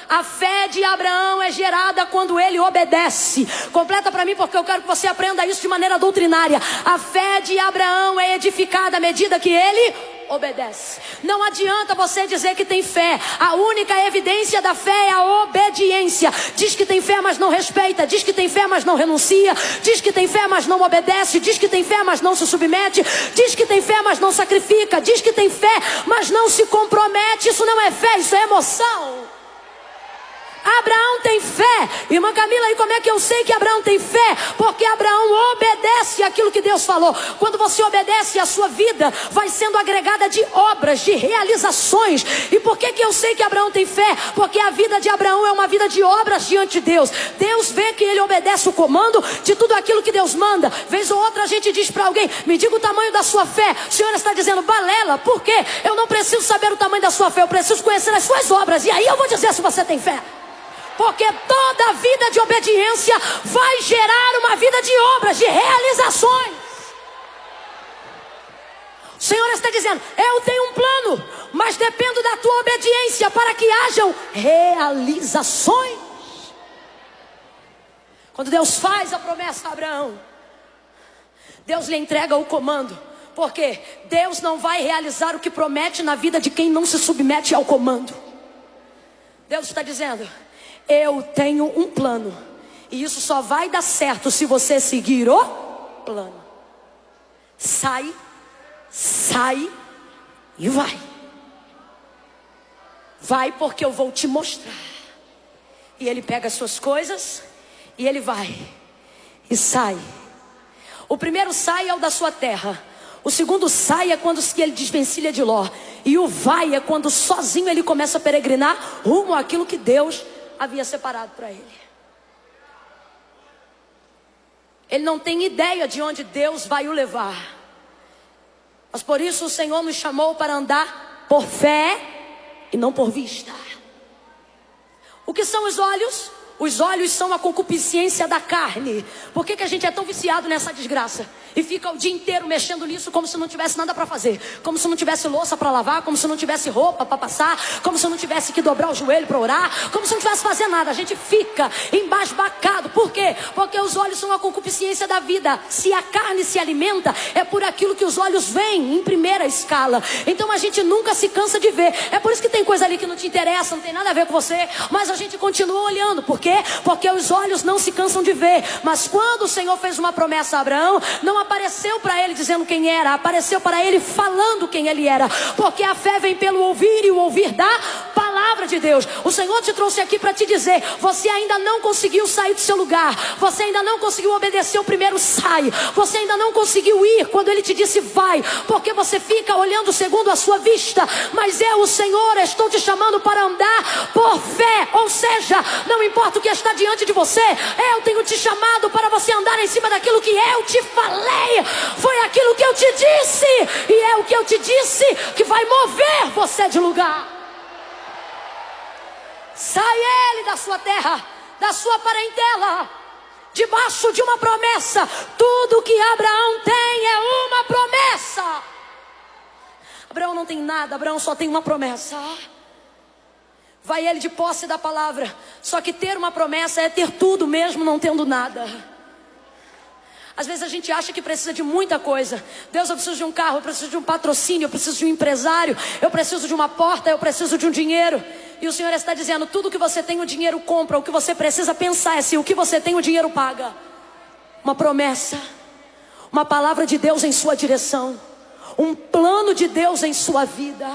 A fé de Abraão é gerada quando ele obedece. Completa para mim, porque eu quero que você aprenda isso de maneira doutrinária. A fé de Abraão é edificada à medida que ele obedece. Não adianta você dizer que tem fé. A única evidência da fé é a obediência. Diz que tem fé, mas não respeita. Diz que tem fé, mas não renuncia. Diz que tem fé, mas não obedece. Diz que tem fé, mas não se submete. Diz que tem fé, mas não sacrifica. Diz que tem fé, mas não se compromete. Isso não é fé, isso é emoção. Abraão tem fé. Irmã Camila, e como é que eu sei que Abraão tem fé? Porque Abraão obedece aquilo que Deus falou. Quando você obedece, a sua vida vai sendo agregada de obras, de realizações. E por que eu sei que Abraão tem fé? Porque a vida de Abraão é uma vida de obras diante de Deus. Deus vê que ele obedece o comando de tudo aquilo que Deus manda. Vez ou outra a gente diz para alguém: me diga o tamanho da sua fé. O Senhor está dizendo: balela. Por quê? Eu não preciso saber o tamanho da sua fé. Eu preciso conhecer as suas obras. E aí eu vou dizer se você tem fé. Porque toda vida de obediência vai gerar uma vida de obras, de realizações. O Senhor está dizendo: eu tenho um plano, mas dependo da tua obediência para que hajam realizações. Quando Deus faz a promessa a Abraão, Deus lhe entrega o comando. Porque Deus não vai realizar o que promete na vida de quem não se submete ao comando. Deus está dizendo: eu tenho um plano, e isso só vai dar certo se você seguir o plano. Sai e vai. Vai, porque eu vou te mostrar. E ele pega as suas coisas e ele vai e sai. O primeiro sai é o da sua terra. O segundo sai é quando ele desvencilha de Ló. E o vai é quando sozinho ele começa a peregrinar rumo àquilo que Deus havia separado para ele. Ele não tem ideia de onde Deus vai o levar. Mas por isso o Senhor nos chamou para andar por fé e não por vista. O que são os olhos? Os olhos são a concupiscência da carne. Por que a gente é tão viciado nessa desgraça? E fica o dia inteiro mexendo nisso como se não tivesse nada para fazer. Como se não tivesse louça para lavar. Como se não tivesse roupa para passar. Como se não tivesse que dobrar o joelho para orar. Como se não tivesse fazer nada. A gente fica embasbacado. Por quê? Porque os olhos são a concupiscência da vida. Se a carne se alimenta, é por aquilo que os olhos veem em primeira escala. Então a gente nunca se cansa de ver. É por isso que tem coisa ali que não te interessa, não tem nada a ver com você. Mas a gente continua olhando. Por quê? Porque os olhos não se cansam de ver. Mas quando o Senhor fez uma promessa a Abraão, não apareceu para ele dizendo quem era, apareceu para ele falando quem ele era. Porque a fé vem pelo ouvir, e o ouvir da palavra de Deus. O Senhor te trouxe aqui para te dizer: você ainda não conseguiu sair do seu lugar. Você ainda não conseguiu obedecer o primeiro sai. Você ainda não conseguiu ir quando ele te disse vai. Porque você fica olhando segundo a sua vista. Mas eu, o Senhor, estou te chamando para andar por fé. Ou seja, não importa o que está diante de você, eu tenho te chamado para você andar em cima daquilo que eu te falei. Foi aquilo que eu te disse, e é o que eu te disse que vai mover você de lugar. Sai ele da sua terra, da sua parentela, debaixo de uma promessa. Tudo que Abraão tem é uma promessa. Abraão não tem nada, Abraão só tem uma promessa. Vai ele de posse da palavra. Só que ter uma promessa é ter tudo mesmo não tendo nada. Às vezes a gente acha que precisa de muita coisa. Deus, eu preciso de um carro, eu preciso de um patrocínio, eu preciso de um empresário, eu preciso de uma porta, eu preciso de um dinheiro. E o Senhor está dizendo: tudo que você tem o dinheiro compra. O que você precisa pensar é se o que você tem o dinheiro paga. Uma promessa, uma palavra de Deus em sua direção, um plano de Deus em sua vida.